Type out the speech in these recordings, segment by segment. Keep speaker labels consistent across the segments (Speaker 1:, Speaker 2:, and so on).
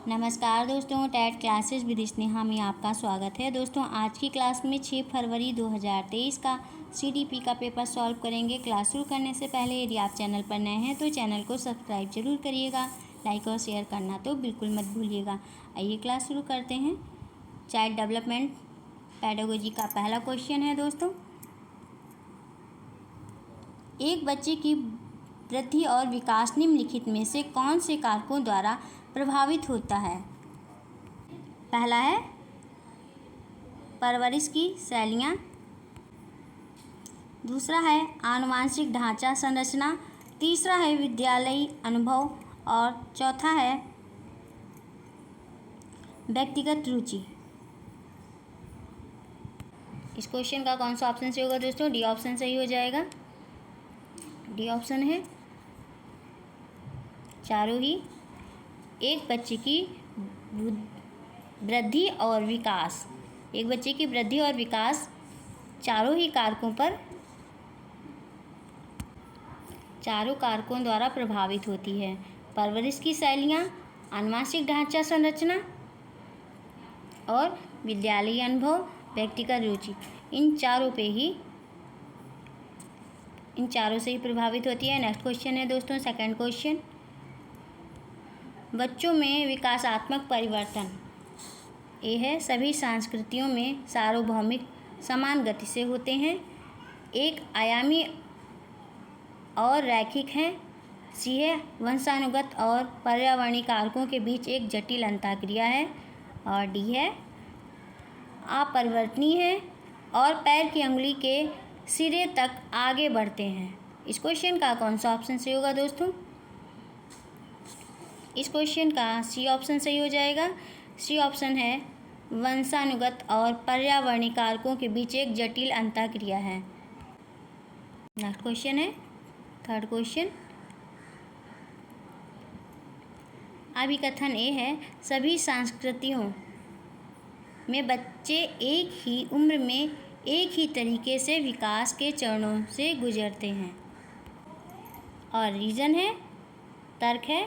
Speaker 1: नमस्कार दोस्तों, TET classes with Sneha में आपका स्वागत है। दोस्तों आज की क्लास में 6 फरवरी 2023 का सीडीपी का पेपर सॉल्व करेंगे। क्लास शुरू करने से पहले यदि आप चैनल पर नए हैं तो चैनल को सब्सक्राइब जरूर करिएगा, लाइक और शेयर करना तो बिल्कुल मत भूलिएगा। आइए क्लास शुरू करते हैं। चाइल्ड डेवलपमेंट पेडागोजी का पहला क्वेश्चन है दोस्तों, एक बच्चे की वृद्धि और विकास निम्नलिखित में से कौन से कारकों द्वारा प्रभावित होता है। पहला है परवरिश की शैलियाँ, दूसरा है आनुवांशिक ढांचा संरचना, तीसरा है विद्यालयी अनुभव और चौथा है व्यक्तिगत रुचि। इस क्वेश्चन का कौन सा ऑप्शन सही होगा दोस्तों? डी ऑप्शन सही हो जाएगा। डी ऑप्शन है चारों ही। एक बच्चे की वृद्धि और विकास, एक बच्चे की वृद्धि और विकास चारों कारकों द्वारा प्रभावित होती है। परवरिश की शैलियाँ, आनुवांशिक ढांचा संरचना और विद्यालयी अनुभव, व्यक्तिगत रुचि, इन चारों से ही प्रभावित होती है। नेक्स्ट क्वेश्चन है दोस्तों, सेकंड क्वेश्चन, बच्चों में विकासात्मक परिवर्तन। ए है सभी संस्कृतियों में सार्वभौमिक समान गति से होते हैं, एक आयामी और रैखिक हैं। सी है वंशानुगत और पर्यावरणीय कारकों के बीच एक जटिल अंतःक्रिया है। और डी है अपरिवर्तनीय है और पैर की अंगुली के सिरे तक आगे बढ़ते हैं। इस क्वेश्चन का कौन सा ऑप्शन सही होगा दोस्तों? इस क्वेश्चन का सी ऑप्शन सही हो जाएगा। सी ऑप्शन है वंशानुगत और पर्यावरणीय कारकों के बीच एक जटिल अंतःक्रिया है। नेक्स्ट क्वेश्चन है थर्ड क्वेश्चन, अभिकथन ए है सभी संस्कृतियों में बच्चे एक ही उम्र में एक ही तरीके से विकास के चरणों से गुजरते हैं। और रीज़न है, तर्क है,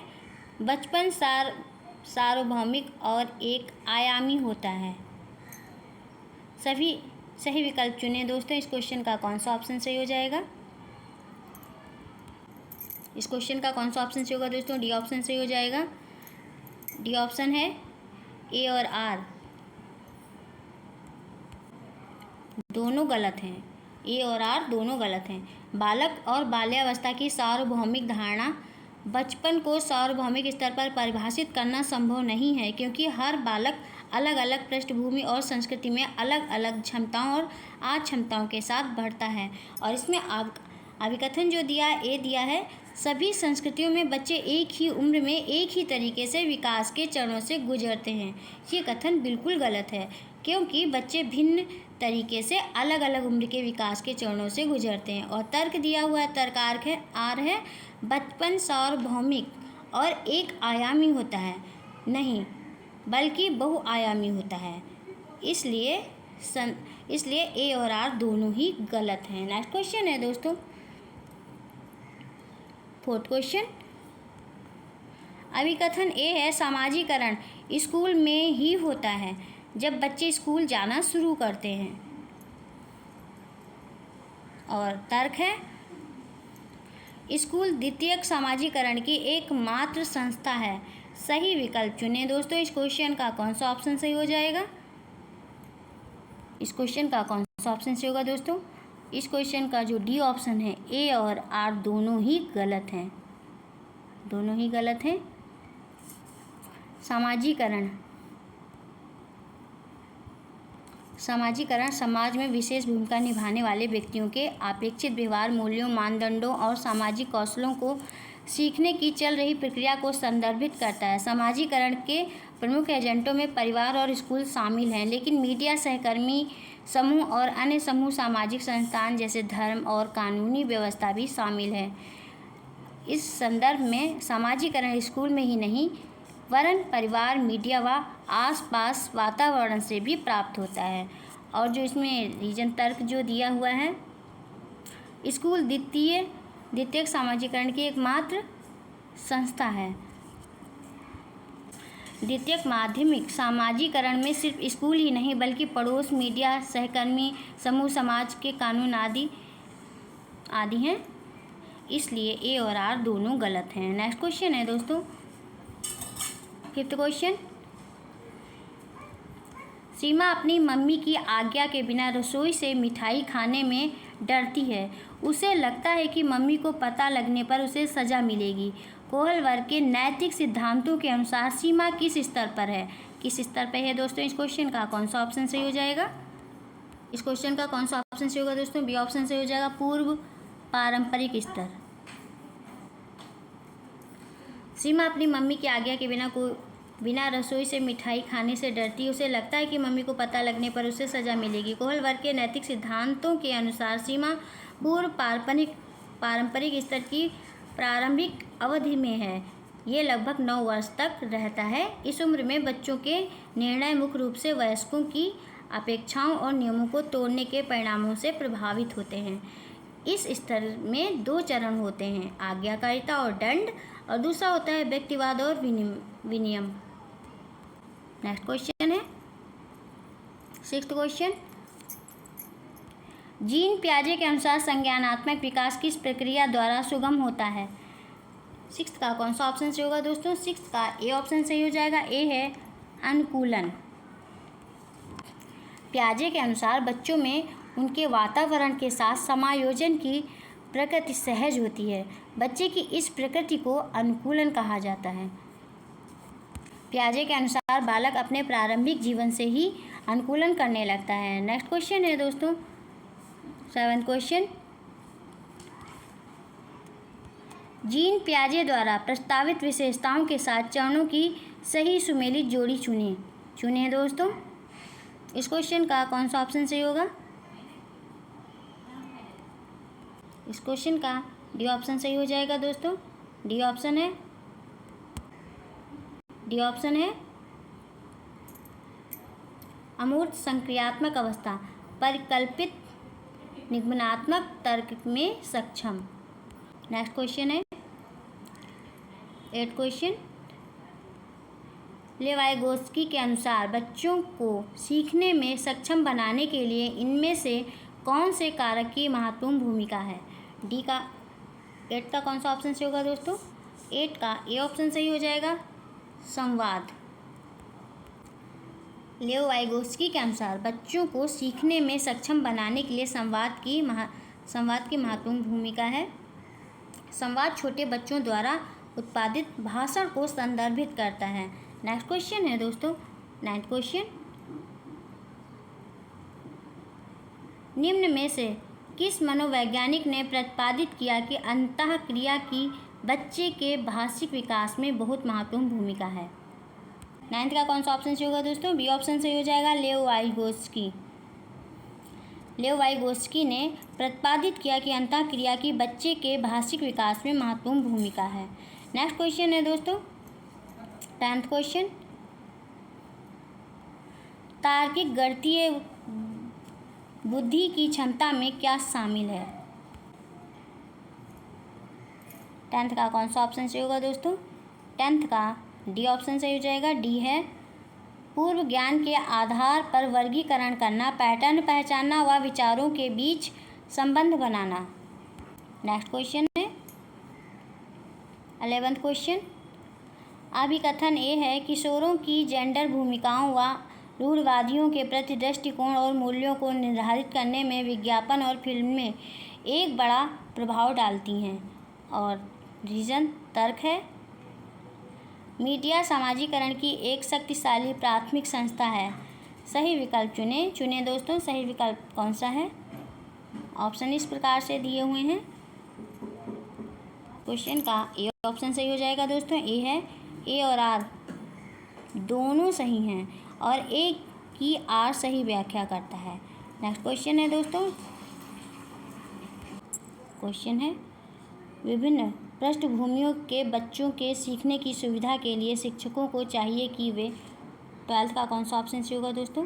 Speaker 1: बचपन सार्वभौमिक और एक आयामी होता है। सभी सही विकल्प चुने दोस्तों। इस क्वेश्चन का कौन सा ऑप्शन सही हो जाएगा? इस क्वेश्चन का कौन सा ऑप्शन सही होगा दोस्तों? डी ऑप्शन सही हो जाएगा। डी ऑप्शन है ए और आर दोनों गलत हैं। ए और आर दोनों गलत हैं। बालक और बाल्यावस्था की सार्वभौमिक धारणा, बचपन को सार्वभौमिक स्तर पर परिभाषित करना संभव नहीं है, क्योंकि हर बालक अलग अलग पृष्ठभूमि और संस्कृति में अलग अलग क्षमताओं और अक्षमताओं के साथ बढ़ता है। और इसमें अभिकथन जो दिया है सभी संस्कृतियों में बच्चे एक ही उम्र में एक ही तरीके से विकास के चरणों से गुजरते हैं। ये कथन बिल्कुल गलत है, क्योंकि बच्चे भिन्न तरीके से अलग अलग उम्र के विकास के चरणों से गुजरते हैं। और तर्क दिया हुआ है, तर्कार्क है आर है, बचपन सार्वभौमिक और एक आयामी होता है, नहीं बल्कि बहुआयामी होता है। इसलिए ए और आर दोनों ही गलत हैं। नेक्स्ट क्वेश्चन है दोस्तों फोर्थ क्वेश्चन, अभिकथन ए है सामाजिकरण स्कूल में ही होता है जब बच्चे स्कूल जाना शुरू करते हैं। और तर्क है स्कूल द्वितीयक सामाजिकरण की एकमात्र संस्था है। सही विकल्प चुने दोस्तों। इस क्वेश्चन का कौन सा ऑप्शन सही हो जाएगा? इस क्वेश्चन का कौन सा ऑप्शन सही होगा दोस्तों? इस क्वेश्चन का जो डी ऑप्शन है, ए और आर दोनों ही गलत हैं, दोनों ही गलत हैं। सामाजिकरण समाज में विशेष भूमिका निभाने वाले व्यक्तियों के अपेक्षित व्यवहार मूल्यों, मानदंडों और सामाजिक कौशलों को सीखने की चल रही प्रक्रिया को संदर्भित करता है। सामाजिकरण के प्रमुख एजेंटों में परिवार और स्कूल शामिल हैं, लेकिन मीडिया, सहकर्मी समूह और अन्य समूह, सामाजिक संस्थान जैसे धर्म और कानूनी व्यवस्था भी शामिल है। इस संदर्भ में सामाजिकरण स्कूल में ही नहीं वरन परिवार, मीडिया व आसपास वातावरण से भी प्राप्त होता है। और जो इसमें रीजन तर्क जो दिया हुआ है, स्कूल द्वितीयक सामाजिकरण की एकमात्र संस्था है। द्वितीयक माध्यमिक सामाजिकरण में सिर्फ स्कूल ही नहीं बल्कि पड़ोस, मीडिया, सहकर्मी समूह, समाज के कानून आदि हैं। इसलिए ए और आर दोनों गलत हैं। नेक्स्ट क्वेश्चन है दोस्तों, 5th क्वेश्चन। सीमा अपनी मम्मी की आज्ञा के बिना रसोई से मिठाई खाने में डरती है। उसे लगता है कि मम्मी को पता लगने पर उसे सज़ा मिलेगी। कोहल वर्ग के नैतिक सिद्धांतों के अनुसार सीमा किस स्तर पर है? किस स्तर पर है दोस्तों? इस क्वेश्चन का कौन सा ऑप्शन सही हो जाएगा? इस क्वेश्चन का कौन सा ऑप्शन सही होगा दोस्तों? बी ऑप्शन सही हो जाएगा, पूर्व पारंपरिक स्तर। सीमा अपनी मम्मी की आज्ञा के बिना रसोई से मिठाई खाने से डरती है। उसे लगता है कि मम्मी को पता लगने पर उसे सज़ा मिलेगी। कोहल वर्ग के नैतिक सिद्धांतों के अनुसार सीमा पूर्व पारंपरिक स्तर की प्रारंभिक अवधि में है। ये लगभग 9 वर्ष तक रहता है। इस उम्र में बच्चों के निर्णय मुख्य रूप से वयस्कों की अपेक्षाओं और नियमों को तोड़ने के परिणामों से प्रभावित होते हैं। इस स्तर में 2 चरण होते हैं, आज्ञाकारिता और दंड, और दूसरा होता है व्यक्तिवाद और विनियम। नेक्स्ट क्वेश्चन है 6th क्वेश्चन। जीन पियाजे के अनुसार संज्ञानात्मक विकास किस प्रक्रिया द्वारा सुगम होता है? 6th का कौन सा ऑप्शन सही होगा दोस्तों? 6th का ए ऑप्शन सही हो जाएगा। ए है अनुकूलन। पियाजे के अनुसार बच्चों में उनके वातावरण के साथ समायोजन की प्रकृति सहज होती है। बच्चे की इस प्रकृति को अनुकूलन कहा जाता है। पियाजे के अनुसार बालक अपने प्रारंभिक जीवन से ही अनुकूलन करने लगता है। नेक्स्ट क्वेश्चन है दोस्तों 7th क्वेश्चन। जीन पियाजे द्वारा प्रस्तावित विशेषताओं के साथ चरणों की सही सुमेलित जोड़ी चुनिए दोस्तों। इस क्वेश्चन का कौन सा ऑप्शन सही होगा? इस क्वेश्चन का डी ऑप्शन सही हो जाएगा दोस्तों। डी ऑप्शन है अमूर्त संक्रियात्मक अवस्था, परिकल्पित निगमनात्मक तर्क में सक्षम। नेक्स्ट क्वेश्चन है 8th क्वेश्चन। लेवाइगोस्की के अनुसार बच्चों को सीखने में सक्षम बनाने के लिए इनमें से कौन से कारक की महत्वपूर्ण भूमिका है? 8 का कौन सा ऑप्शन सही होगा दोस्तों? 8 का ए ऑप्शन सही हो जाएगा, संवाद। लेवाइगोस्की के अनुसार बच्चों को सीखने में सक्षम बनाने के लिए संवाद की महत्वपूर्ण भूमिका है। संवाद छोटे बच्चों द्वारा उत्पादित भाषण को संदर्भित करता है। नेक्स्ट क्वेश्चन है दोस्तों 9th क्वेश्चन। निम्न में से किस मनोवैज्ञानिक ने प्रतिपादित किया कि अंतःक्रिया की बच्चे के भाषिक विकास में बहुत महत्वपूर्ण भूमिका है? 9th का कौन सा ऑप्शन सही होगा दोस्तों? बी ऑप्शन सही हो जाएगा, लेवाइगोस्की। लेवाइगोस्की ने प्रतिपादित किया कि अंतःक्रिया की बच्चे के भाषिक विकास में महत्वपूर्ण भूमिका है। नेक्स्ट क्वेश्चन है दोस्तों 10th क्वेश्चन। तार्किक गणितीय बुद्धि की क्षमता में क्या शामिल है? 10th का कौन सा ऑप्शन सही होगा दोस्तों? 10th का डी ऑप्शन सही हो जाएगा। डी है पूर्व ज्ञान के आधार पर वर्गीकरण करना, पैटर्न पहचानना व विचारों के बीच संबंध बनाना। नेक्स्ट क्वेश्चन है 11th क्वेश्चन। अभिकथन ये है किशोरों की जेंडर भूमिकाओं व रूढ़िवादियों के प्रति दृष्टिकोण और मूल्यों को निर्धारित करने में विज्ञापन और फिल्में एक बड़ा प्रभाव डालती हैं। और रीजन तर्क है मीडिया सामाजिकरण की एक शक्तिशाली प्राथमिक संस्था है। सही विकल्प चुने दोस्तों। सही विकल्प कौन सा है? ऑप्शन इस प्रकार से दिए हुए हैं। क्वेश्चन का ए ऑप्शन सही हो जाएगा दोस्तों। ए है, ए और आर दोनों सही हैं और ए की आर सही व्याख्या करता है। नेक्स्ट क्वेश्चन है दोस्तों। क्वेश्चन है विभिन्न पृष्ठभूमियों के बच्चों के सीखने की सुविधा के लिए शिक्षकों को चाहिए कि वे 12th का कौन सा ऑप्शन सही होगा दोस्तों?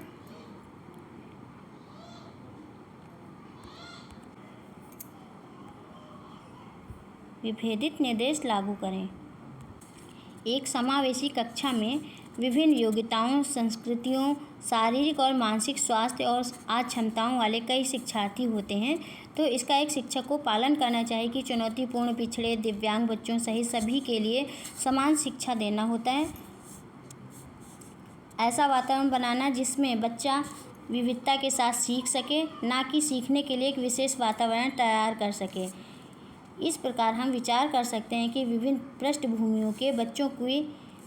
Speaker 1: विभेदित निर्देश लागू करें। एक समावेशी कक्षा में विभिन्न योग्यताओं, संस्कृतियों, शारीरिक और मानसिक स्वास्थ्य और क्षमताओं वाले कई शिक्षार्थी होते हैं, तो इसका एक शिक्षक को पालन करना चाहिए कि चुनौतीपूर्ण, पिछड़े, दिव्यांग बच्चों सहित सभी के लिए समान शिक्षा देना होता है। ऐसा वातावरण बनाना जिसमें बच्चा विविधता के साथ सीख सके, ना कि सीखने के लिए एक विशेष वातावरण तैयार कर सके। इस प्रकार हम विचार कर सकते हैं कि विभिन्न पृष्ठभूमियों के बच्चों की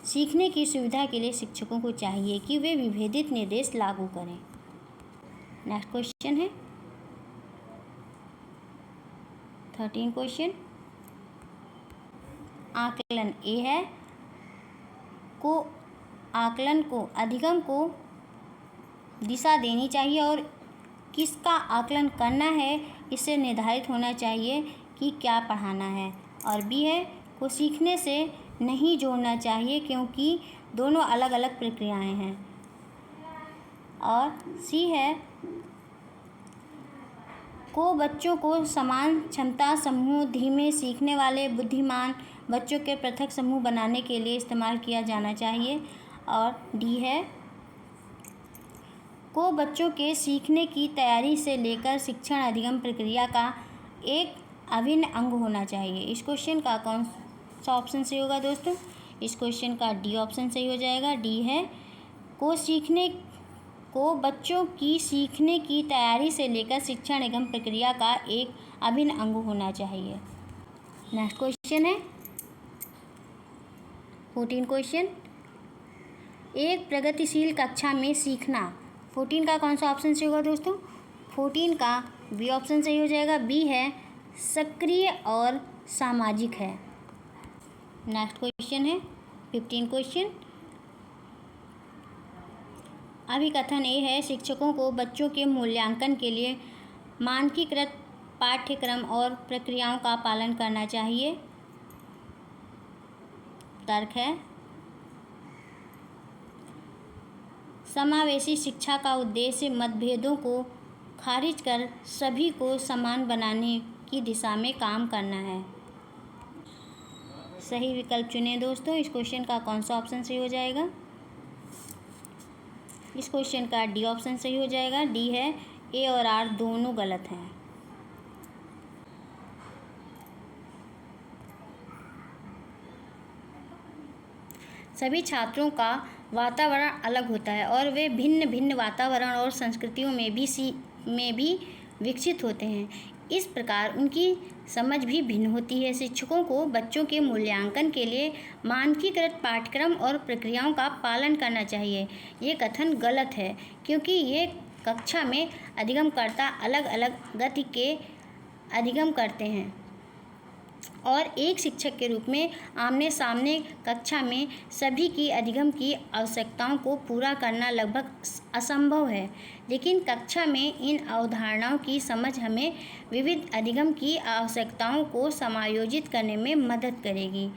Speaker 1: सीखने की सुविधा के लिए शिक्षकों को चाहिए कि वे विभेदित निर्देश लागू करें। नेक्स्ट क्वेश्चन है 13 क्वेश्चन। आकलन ए है आकलन को अधिगम को दिशा देनी चाहिए और किसका आकलन करना है इससे निर्धारित होना चाहिए कि क्या पढ़ाना है। और बी है को सीखने से नहीं जोड़ना चाहिए क्योंकि दोनों अलग अलग प्रक्रियाएं हैं। और सी है को बच्चों को समान क्षमता समूह, धीमे सीखने वाले, बुद्धिमान बच्चों के पृथक समूह बनाने के लिए इस्तेमाल किया जाना चाहिए। और डी है को बच्चों के सीखने की तैयारी से लेकर शिक्षण अधिगम प्रक्रिया का एक अभिन्न अंग होना चाहिए। इस क्वेश्चन का कौन सा ऑप्शन सही होगा दोस्तों? इस क्वेश्चन का डी ऑप्शन सही हो जाएगा। डी है को बच्चों की सीखने की तैयारी से लेकर शिक्षण एवं प्रक्रिया का एक अभिन्न अंग होना चाहिए। नेक्स्ट क्वेश्चन है 14 क्वेश्चन। एक प्रगतिशील कक्षा में सीखना। 14 का कौन सा ऑप्शन सही होगा दोस्तों? 14 का बी ऑप्शन सही हो जाएगा। बी है सक्रिय और सामाजिक है। नेक्स्ट क्वेश्चन है 15 क्वेश्चन। अभिकथन ए है शिक्षकों को बच्चों के मूल्यांकन के लिए मानकीकृत पाठ्यक्रम और प्रक्रियाओं का पालन करना चाहिए। तर्क है समावेशी शिक्षा का उद्देश्य मतभेदों को खारिज कर सभी को समान बनाने की दिशा में काम करना है। सही विकल्प चुनें दोस्तों। इस क्वेश्चन का कौन सा ऑप्शन सही हो जाएगा? इस क्वेश्चन का डी ऑप्शन सही हो जाएगा। डी है ए और आर दोनों गलत हैं। सभी छात्रों का वातावरण अलग होता है और वे भिन्न भिन्न वातावरण और संस्कृतियों में भी विकसित होते हैं। इस प्रकार उनकी समझ भी भिन्न होती है। शिक्षकों को बच्चों के मूल्यांकन के लिए मानकीकृत पाठ्यक्रम और प्रक्रियाओं का पालन करना चाहिए। ये कथन गलत है क्योंकि ये कक्षा में अधिगमकर्ता अलग अलग गति के अधिगम करते हैं और एक शिक्षक के रूप में आमने सामने कक्षा में सभी की अधिगम की आवश्यकताओं को पूरा करना लगभग असंभव है। लेकिन कक्षा में इन अवधारणाओं की समझ हमें विविध अधिगम की आवश्यकताओं को समायोजित करने में मदद करेगी।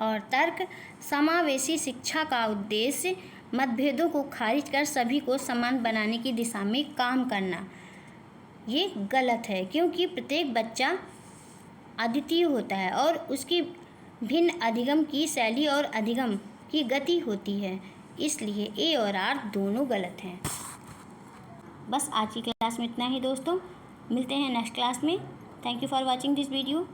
Speaker 1: और तर्क समावेशी शिक्षा का उद्देश्य मतभेदों को खारिज कर सभी को समान बनाने की दिशा में काम करना। ये गलत है क्योंकि प्रत्येक बच्चा अद्वितीय होता है और उसकी भिन्न अधिगम की शैली और अधिगम की गति होती है। इसलिए ए और आर दोनों गलत हैं। बस आज की क्लास में इतना ही दोस्तों। मिलते हैं नेक्स्ट क्लास में। Thank you for watching this video.